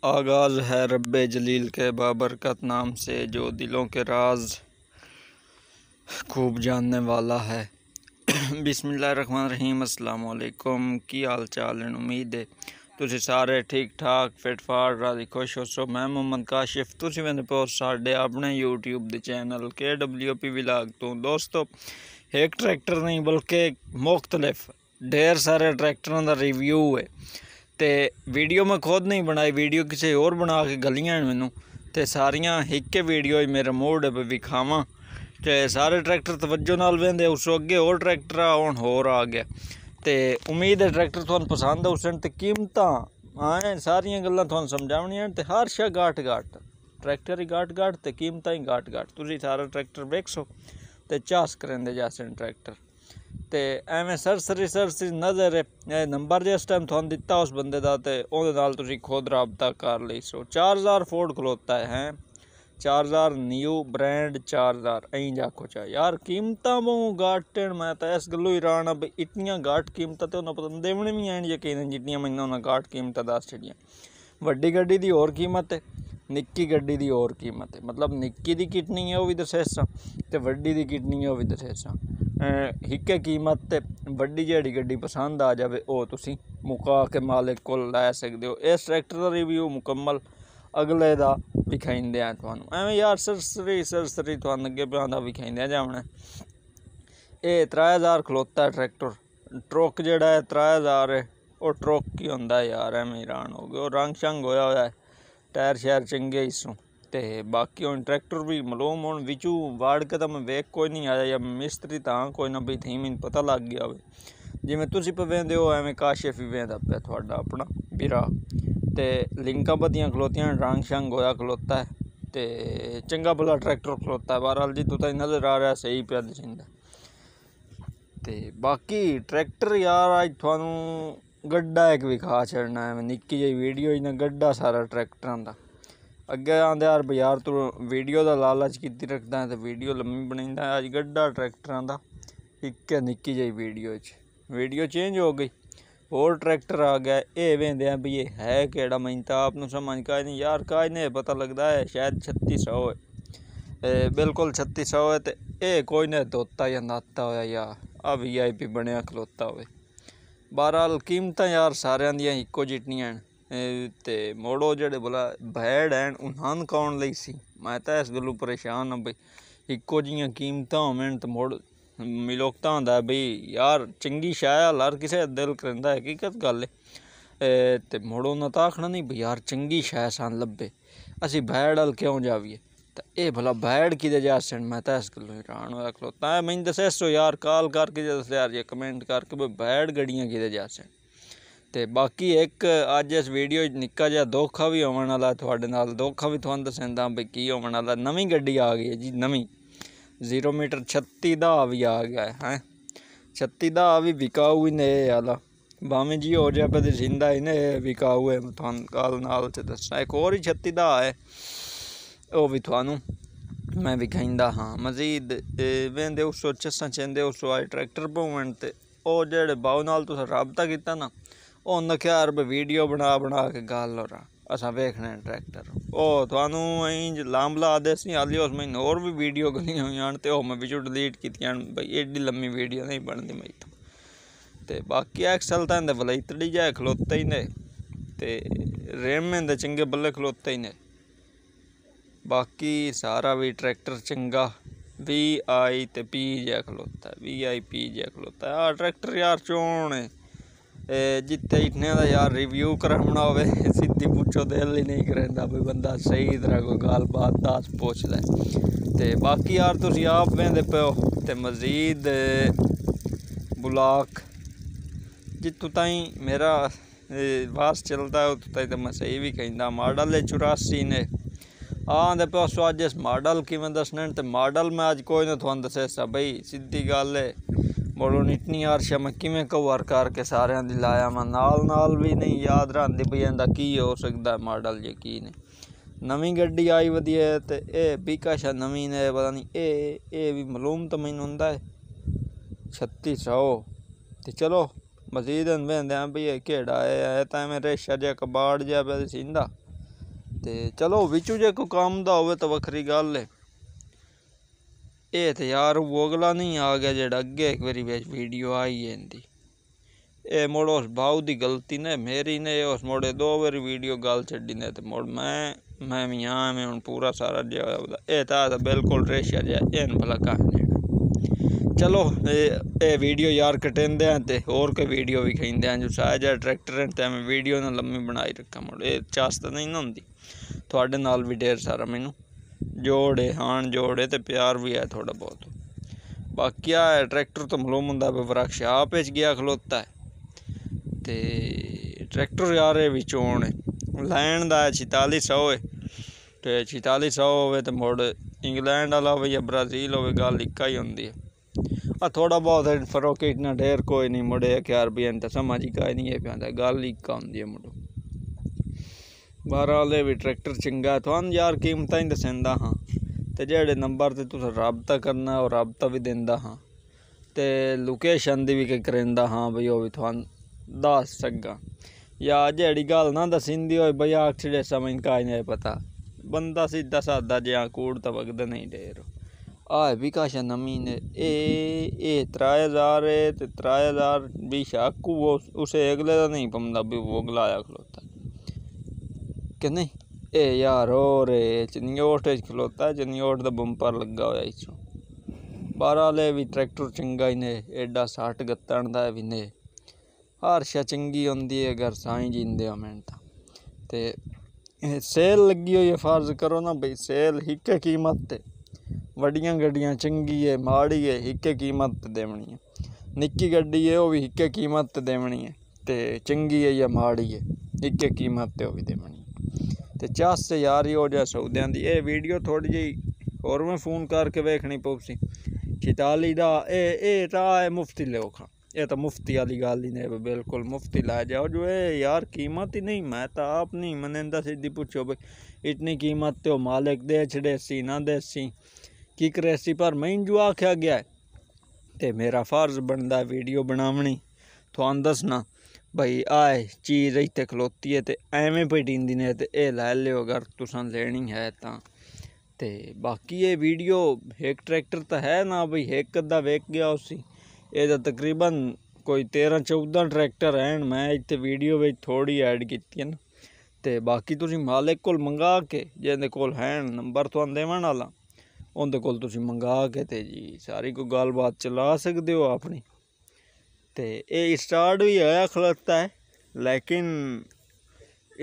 आगाज़ है रब्बे जलील के बाबरकत नाम से, जो दिलों के राज खूब जानने वाला है। बिस्मिल्लाहिर्रहमानिर्रहीम। अस्सलामु अलैकुम। की हाल चाल है? उम्मीद है तुसी सारे ठीक ठाक फिट फाट राजी खुश हो। मैं मोहम्मद काशिफ, तुसी मैंने पोस्ट साढ़े अपने यूट्यूब दे चैनल KWP विलाग तो दोस्तों एक ट्रैक्टर नहीं बल्कि मुख्तलिफ ढेर सारे ट्रैक्टरों का रिव्यू है। तो वीडियो मैं खुद नहीं बनाई, वीडियो किसी और बना के गलियां मैनू तो सारियां एक वीडियो मेरा मूड है विखावा तो सारे ट्रैक्टर तवज्जो नाल वेंदे। उस अगे और ट्रैक्टर हुण होर आ गया तो उम्मीद है ट्रैक्टर तुहानूं पसंद आउसन। तो कीमतां सारियां गल्लां तुहानूं समझावणियां ते हर शै घट घट ट्रैक्टर ही घट घट ते कीमतां ही घट घट। तुसीं सारा ट्रैक्टर वेखो तो चास करेंदे जासन ट्रैक्टर तो एवें सरसरी नज़र नंबर जिस टाइम तुहानूं दिता उस बंदे का तो उहदे नाल तुसीं खुद राबता कर लई सो। 4000 फोर्ड खलोता है 4000 न्यू ब्रांड 4000 ऐं जाखो चाहे यार कीमतां बहुत घट हैं। मैं तो इस गल्लों हैरान हाँ भी इतनियां घट कीमतां तो उन्हें पता देवने भी हैं यकीन जितनियां मैंने उन्हें घट कीमतां दस छड़ियां। वड्डी गड्डी दी होर कीमत है, निक्की गड्डी दी होर कीमत है। मतलब निक्की दी कितनी है वह भी दसेसा तो वड्डी दी कितनी है वह भी दसेसा। हिक्के कीमत ते वड्डी जिहड़ी गड्डी पसंद आ जाए वह तुसीं मुका के मालिक को लै सकदे हो। इस ट्रैक्टर का रिव्यू मुकम्मल अगले दा विखाइंदे हैं तुहानूं। एवें यार सरसरी तुहानूं अगे पिआंदा विखाइंदे जावना। ये 3000 खलोता है ट्रैक्टर। ट्रक जिहड़ा है 3000 है और ट्रक ही होंदा है यार। एवें हैरान हो गए और रंग शंग होया होया है, टायर शैर चंगे हिस्सों ते बाकी हुण ट्रैक्टर भी मलूम हुण विचू वाड़ के तो मैं वेख कोई नहीं आया या मिस्त्री तां कोई ना भी थी मैनूं पता लग गया होवे। जिवें तुसीं पे वेंदे हो एवें काशिफ ही वेंदा पिया तुहाडा अपना बिरा ते लिंकां बदियां खलोतियां रंग शंग होया खलोता है ते चंगा भला ट्रैक्टर खलोता है। बहरहाल जित्थों ताईं नज़र आ रहा सही पिया दसींदा। ते बाकी ट्रैक्टर यार अज तुहानूं गड्ढा एक विखा छड़ना है। निक्की जी वीडियो ही ना गड्ढा सारा ट्रैक्टरां दा। अगे आंदे यार बाजार तू वीडियो का लालच की रखता है तो वीडियो लम्मी बनाइंदा है। अज गड्ढा ट्रैक्टरां दा एक निक्की जी वीडियो चेंज हो गई और ट्रैक्टर आ गया। ये वेंदे हैं भी ये है केड़ा, मैं तो आप समझ का नहीं यार का नहीं पता लगता है। शायद 3600 है, बिल्कुल 3600 है। तो ये कोई नहीं धोता या नाता होया या VIP बनया खलोता हो। बहरहाल कीमतां यार सारियां दियां इक्को जितनियां ते मोड़ो जड़े बोला भैड़ हैं उन्हां कौन लई सी। मैं तो इस गलों परेशान हाँ बई इक्को जिहियां कीमतां होवन तो मुड़ मिलोकता होंदा बई यार चंगी शै हर किसी दा दिल करदा है। हकीकत गल है ते मुड़ उन्हां तां आखना नहीं बई यार चंगी शै सान लब्भे असीं भैड़ हल क्यों जावीए। तो ये भला भैड़ किदे जासन? मैं तो इस गल्लों हैरान होया खलोता है। मैनूं दसो यार कॉल करके दस यार या कमेंट करके बई भैड़ गड्डियां किदे जासन। तो बाकी एक अज इस वीडियो निक्का जिहा धोखा भी होने वाला तुहाडे नाल, धोखा भी तुहानूं दस्सदा बई की होने वाला। नवीं गड्डी आ गई है जी, नवीं 0 मीटर 36 दा भी आ गया है। 36 दा भी बिकाऊ ही ने आला भावें जी हो जाए पर जिंदा ही ने बिकाऊ है। तुहानूं कल नाल से दस्सां एक होर ही 36 दा है वह भी तुहानूं मैं विखाइंदा हाँ। मजीद वेंदे उस चस्सां चेंदे उस अज ट्रैक्टर पवन ते ओह जेहड़े बाऊ नाल तुसें राबता किया ना उन्हें क्या यार वीडियो बना के गल हो रहा असा वेखने ट्रैक्टर ओह तुहानूं अं लांबला आदे सी हाली उस मैंने होर भी वीडियो गलियां हुई तो मैं बिचों डिलीट कीतियां बई एड्डी लम्मी वीडियो नहीं बनती मैं इत्थों। तो बाकी एक्सल तां इंदे वलैतड़ी जाए खलोते ही ने ते रेम इंदे चंगे बल्ले खलोते ही ने। बाकी सारा भी ट्रैक्टर चंगा VI ते P जहा खलोता है, VIP जहा खलोता है। ट्रैक्टर यार चोण जिते इतने का यार रिव्यू कराना हो सीधी पुछो दिल ही नहीं करेंदा भी बंदा सही तरह कोई गल बात दस पुछ लै। तो बाकी यार तुसी आप वेंदे पियो तो मजीद बुलाक जितों ताईं मेरा वास चलता है उतों ताईं तो मैं सही भी कहना। मॉडल है 84 ने आंदे पे सो अज इस मॉडल किवें दसने तो मॉडल मैं अज कोई ना तुहानूं दस्सेसा बई सीधी गल है। मुड़ों इतनी अर्शा मैं किवें कवर करके सारियां दी लाया मैं नाल भी नहीं याद रहांदी बई इंदा की हो सकता है मॉडल यकीन है। नवीं गड्डी आई वधिया है तो यह बीका शा नवीं ने पता नहीं ये भी मालूम तो मैनूं हुंदा है 3600 तो चलो मजीद वेंदे भी केड़ा है तो एवें रेशा जिहा कबाड़ जिहा पे सींदा ਤੇ ਚਲੋ ਵਿੱਚੋਂ ਜੇ ਕੋਈ ਕੰਮ ਦਾ ਹੋਵੇ ਤਾਂ ਵੱਖਰੀ ਗੱਲ ਹੈ। ਇਹ ਤੇ यार वो अगला नहीं आ गया जेड़ा अगे एक बारी वीडियो आई है इनकी। ये मुड़ उस भाऊ की गलती ने मेरी ने उस मुड़े 2 बारी वीडियो गल छड़ी ने ते मुड़ मैं भी यहाँ में हूँ पूरा सारा ये तो बिल्कुल रेशा जहा इन भला कहानी। चलो ये वीडियो यार कटेंदे हैं ते और कोई वीडियो भी खेंदे हैं जो साया जा ट्रैक्टर है तो मैं वीडियो ना लम्मी बनाई रखा मुड़ ये चास तो नहीं ना होंदी। थोड़े नाल भी ढेर सारा मैनू जोड़े हान जोड़े तो प्यार भी है थोड़ा बहुत। बाकी आ ट्रैक्टर तो मालूम होंदा वृक्ष आप गया खलोता है ते ट्रैक्टर यार विचों लैंड का 4600 है तो 4600 होवे तो मुड़ इंग्लैंड वाला हो या ब्राज़ील हो गल इक्का ही होंदी है। थोड़ा बहुत फर्क इतना ढेर कोई नहीं मुड़े 1 रुपया तो समझ ही का नहीं है पाता गल इक्का होंदी है मुड़ो। बहरहाल भी ट्रैक्टर चंगा है तुहानू यार कीमतां ही दसेंदा हाँ तो जेड़े नंबर ते तुस राबता करना और राबता भी देंदा हाँ तो लोकेशन दी भी करेंदा हाँ बई वो भी तुहानू दस सका या जेड़ी गल ना दसींदी हो बई आखिर समझ का नहीं पता बंदा सीधा सादा जिहा कूड़ तो वगदा नहीं ढेर। आ भी काशा नमी ने ए 3000 है तो 3000 भी शक वो उसे अगले का नहीं पमदा भी वो अगला आया खलोता कि नहीं। ए यार और चनियोट खलोता चनियोट का बंपर लगा होया इचों। बहरहाल भी ट्रैक्टर चंगा ही ने एडा 60 गत्तण दा भी ने हर शा चंगी होंदी है अगर साईं जींदे होवन ते सेल लगी हुई है फर्ज करो ना बई सेल हिके कीमत ते वड्डियां गड्डियां चंगी है माड़ी है हिके कीमत ते देवनी है निक्की गड्डी है वो भी हिके कीमत ते देवनी है ते चंगी है या माड़ी है हिके कीमत ते वो भी देवनी है। ते चस यार हो जा सौद्यां दी ये वीडियो थोड़ी जी और मैं फोन करके वेखनी पौसी 46 दा ए राह है मुफ्ती लोखा ये तो मुफ्ती वाली गल ही नहीं बिल्कुल मुफ्ती ला जाओ जो है यार कीमत ही नहीं मैं तो आप नहीं मनेंदा सीधी पूछो भाई इतनी कीमत तो मालिक दे छड़े सी ना दे सी की करे सी पर मैं जो आख्या गया है तो मेरा फर्ज बनता वीडियो बनावनी थोन दसना भाई आए चीज़ इतने खलोती है तो एवें पटींदी ने तो यह लै लियो अगर तुसां लेनी है तो बाकी ये वीडियो एक ट्रैक्टर तो है ना भाई एक अद्धा वेख गया उसी ये तो तकरीबन कोई 13-14 ट्रैक्टर हैं मैं इतने वीडियो में थोड़ी ऐड की है ना तो बाकी तुसी मालिक को मंगा के जिंदे कोल हैं नंबर तुहानू देवन वाला उनके कोल तुसी मंगा के ते जी सारी कोई गलबात चला सकते हो अपनी। तो ये स्टार्ट भी आया खलोता है लेकिन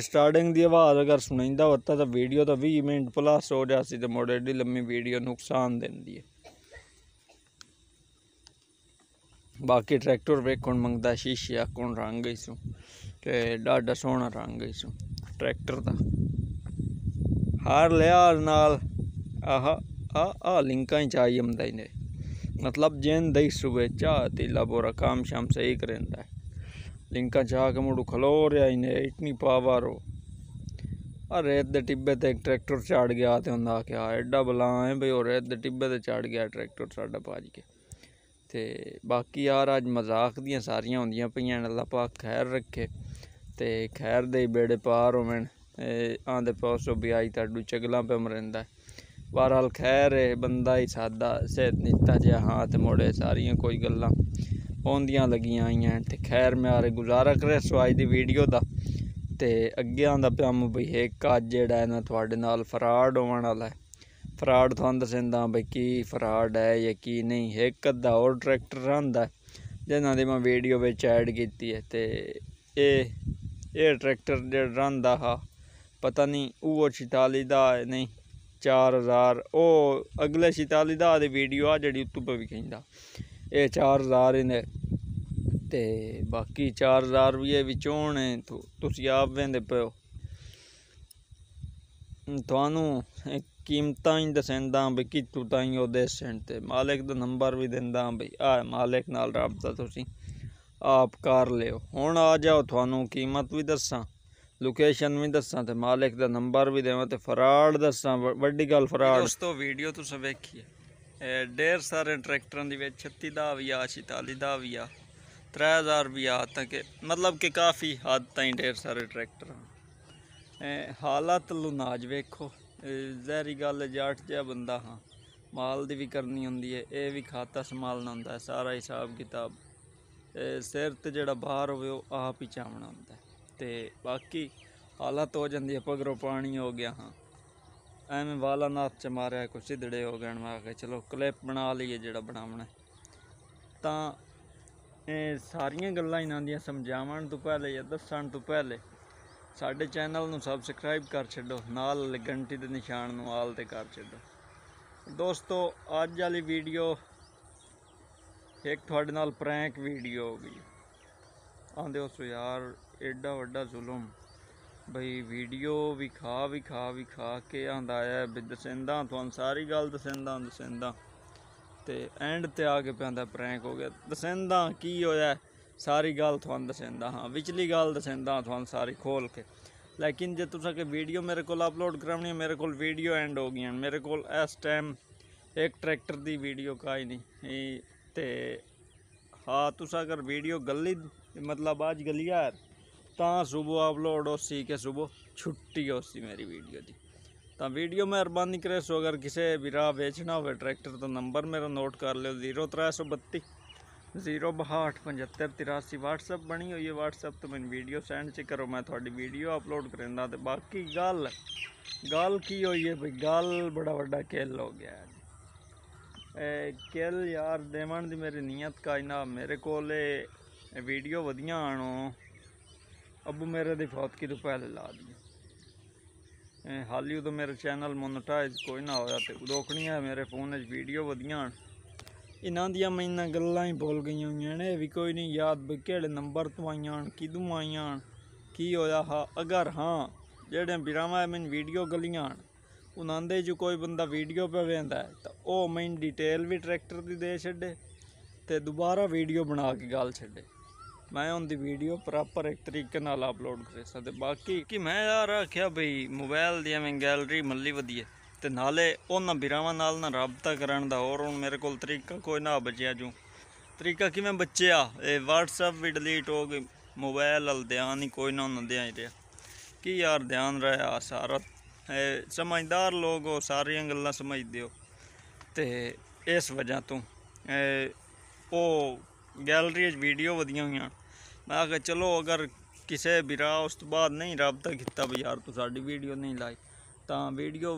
स्टार्टिंग की आवाज़ अगर सुनाइंदा होता तो वीडियो तो 20 मिनट प्लस हो जाती तो मुड़ एडी लम्मी वीडियो नुकसान देंदी है। बाकी ट्रैक्टर वेखण मंगदा शीशे कौन रंग इसू ते डाडा सोहना रंग इसू ट्रैक्टर का हर लिहाज नाल आह लिंका ही चाहिए आमदा ने मतलब जिन दई सुबह चाह तीला बोरा काम शाम सही करेंदा है लिंका चाह के मुड़ू खलो रहा इन्हें इतनी पावर हो रेत दे टिब्बे ते एक ट्रैक्टर चढ़ गया तो उन्हें आख्या एडा बला है भाई और रेत दे टिब्बे ते चढ़ गया ट्रैक्टर साडा भज के ते बाकी यार अज मजाक दियां सारियां होंदियां पईयां अल्लाह पाक खैर रखे ते खैर दे बेड़े पार होवन आंदे पासों भी आई ताडू चगलां पे मरिंदा है। बहरहाल खैर है बंदा ही सादा सेहत नीता जहा हाँ तो मुड़े सारियां कोई गल्लां होंदियां लगियां आईयां ते खैर म्यारे गुजारा करे सो अज दी वीडियो दा ते अगे आंदा पिया मैं बई एक अज जेड़ा है ना तुहाडे नाल फ्रॉड होवन वाला है फ्रॉड तुहानू दसेंदा बई की फ्रॉड है या की नहीं एक अद्धा और ट्रैक्टर आंदा जिन्हां दी मैं वीडियो विच ऐड कीती है ते ये ट्रैक्टर जेड़ा आंदा हा पता नहीं वो 46 दा नहीं 4000 ओ अगले 46 दा दी वीडियो आ जेड़ी यूट्यूब पर भी खिंदा ये 4000 इन्हें ते बाकी 4000 भी ये विचों ने तुसी आप वेंदे पियो तुहानू कीमतां ही दसेंदा बई कितों ताईं वो दसन ते मालिक दा नंबर भी देंदा बई आ मालिक नाल राबता तुसी आप कर लियो। हुण आ जाओ तुहानू कीमत भी दसां लोकेशन भी दसां ते मालिक दा नंबर भी देवां ते फ्रॉड दसां वड्डी गल फ्रॉड। दोस्तों वीडियो तुसीं वेखिए ढेर सारे ट्रैक्टरां दी विच 36 दा भी आ 46 दा भी आ 3000 भी आ तक मतलब कि काफ़ी हद ताईं ढेर सारे ट्रैक्टर ਹਾਲਤ ਲੁਨਾਜ ਵੇਖੋ। ਜ਼ਹਿਰੀ ਗੱਲ ਜੱਟ ਜਿਹਾ ਬੰਦਾ ਹਾਂ, ਮਾਲ ਦੀ ਵੀ ਕਰਨੀ ਹੁੰਦੀ ਹੈ, ਇਹ ਵੀ ਖਾਤਾ ਸੰਭਾਲਣਾ ਹੁੰਦਾ ਹੈ, ਸਾਰਾ ਹਿਸਾਬ ਕਿਤਾਬ ਸਿਰ ਤੇ ਜਿਹੜਾ ਬਾਹਰ ਹੋਵੇ ਉਹ ਆਪ ਹੀ ਚਾਵਣਾ ਹੁੰਦਾ ਹੈ। ਤੇ ਬਾਕੀ ਹਾਲਤ ਹੋ ਜਾਂਦੀ ਹੈ, ਪਗਰੋਂ ਪਾਣੀ ਹੋ ਗਿਆ ਹਾਂ, ਐਵੇਂ ਵਾਲਾ ਨਾਥ ਚ ਮਾਰਿਆ ਕੁਛ ਸਿੱਧੜੇ ਹੋ ਗਏ। ਮੈਂ ਕਿਹਾ ਚਲੋ ਕਲਿੱਪ ਬਣਾ ਲਈਏ ਜਿਹੜਾ ਬਣਾਉਣਾ। ਤਾਂ ਇਹ ਸਾਰੀਆਂ ਗੱਲਾਂ ਇਹਨਾਂ ਦੀਆਂ ਸਮਝਾਉਣ ਤੋਂ ਪਹਿਲੇ ਜਾਂ ਦੱਸਣ ਤੋਂ ਪਹਿਲੇ ਸਾਡੇ ਚੈਨਲ ਨੂੰ ਸਬਸਕ੍ਰਾਈਬ ਕਰ ਛੱਡੋ, ਨਾਲ ਘੰਟੀ ਦੇ ਨਿਸ਼ਾਨ ਨੂੰ ਆਲ ਤੇ ਕਰ ਛੱਡੋ। ਦੋਸਤੋ ਅੱਜ ਵਾਲੀ ਵੀਡੀਓ ਇੱਕ ਤੁਹਾਡੇ ਨਾਲ ਪ੍ਰੈਂਕ ਵੀਡੀਓ ਹੋ ਗਈ। ਆਂਦੇ ਉਸ ਯਾਰ ਐਡਾ ਵੱਡਾ ਜ਼ੁਲਮ ਬਈ ਵੀਡੀਓ ਵਿਖਾ ਕੇ ਆਂਦਾ ਆਇਆ ਵੀ ਦਸਿੰਦਾ ਤੁਹਾਨੂੰ ਸਾਰੀ ਗੱਲ ਦਸਿੰਦਾ ਤੇ ਐਂਡ ਤੇ ਆ ਕੇ ਪੈਂਦਾ ਪ੍ਰੈਂਕ ਹੋ ਗਿਆ। ਦਸਿੰਦਾ ਕੀ ਹੋਇਆ ਸਾਰੀ ਗੱਲ ਤੁਹਾਨੂੰ ਦਸਿੰਦਾ, ਹਾਂ ਵਿਚਲੀ ਗੱਲ ਦਸਿੰਦਾ ਤੁਹਾਨੂੰ ਸਾਰੀ ਖੋਲ ਕੇ। लेकिन जे तुसा के वीडियो मेरे को अपलोड करानी है, मेरे को वीडियो एंड हो गई मेरे को इस टाइम एक ट्रैक्टर की वीडियो का ही नहीं ते हाँ तुसा अगर वीडियो गली मतलब आज गली यार तो सुबह अपलोड हो सी के सुबह छुट्टी हो सी मेरी वीडियो की। तो वीडियो मेहरबानी करे सो अगर किसी भी राह बेचना हो ट्रैक्टर तो नंबर मेरा नोट कर लो 0332 06275 व्हाट्सएप बनी हुई है। व्हाट्सएप तो मैंने वीडियो सेंड च करो, मैं थोड़ी वीडियो अपलोड करेंदा। तो बाकी गल की हुई है भाई, गल बड़ा वड्डा किल हो गया है। किल यार देवन दी मेरी नीयत का ना, मेरे को वीडियो वधिया आनो अबू मेरे दी फौत की तो पहले ला दी। हाली तो मेरा चैनल मोनेटाइज कोई ना होया तो रोकनी है मेरे फोन वीडियो वधिया आन। इन्हां दियां मैं गल्लां ही बोल गई हुई ने, भी कोई नहीं याद भी केड़े नंबर तो आईयां किदों आईयां की होया हा। अगर हाँ जेड़े बिरावां मैंने वीडियो गलियां उन्हां जो कोई बंदा वीडियो पे वेंदा है तो वह मैंने डिटेल भी ट्रैक्टर की दे छे ते दोबारा वीडियो बना के गल छे, मैं उनकी वीडियो प्रॉपर एक तरीके नाल अपलोड कर सकते। बाकी कि मैं यार आख्या बई मोबाइल दी मैं गैलरी मल्ली वधिए ते नाले उन्हां बिरावां नाल ना राबता करन दा और हुण मेरे कोल तरीका कोई ना बचिया। जो तरीका किवें बचिया, व्हाट्सएप भी डिलीट हो गई, मोबाइल अल ध्यान ही कोई ना उन्हां देआ ही रहा कि यार ध्यान रहा सारा। समझदार लोग हो, सारियां गल्लां समझदे हो ते इस वजह तो वो गैलरी वीडियो वधिया हुई। मैं आख्या चलो अगर किसी भी राह उस तो बाद नहीं राबता किया भी यार तू साडी वीडियो नहीं लाई तो वीडियो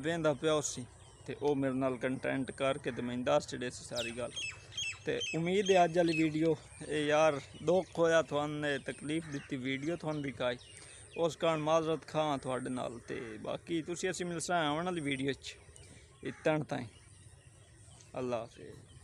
वेंदा पिया सी ते ओ मेरे नाल कंटेंट करके ते मैं दस छड़े सी सारी गल। ते उम्मीद है अज वाली वीडियो यार दुख होया तुहानू तकलीफ दी वीडियो तुहानू दिखाई, उस कारण माजरत खां तुहाडे नाल। ते बाकी तुसीं असीं मिलसां आने वाली वीडियो च, इतण ताईं अल्लाह हाफिज़।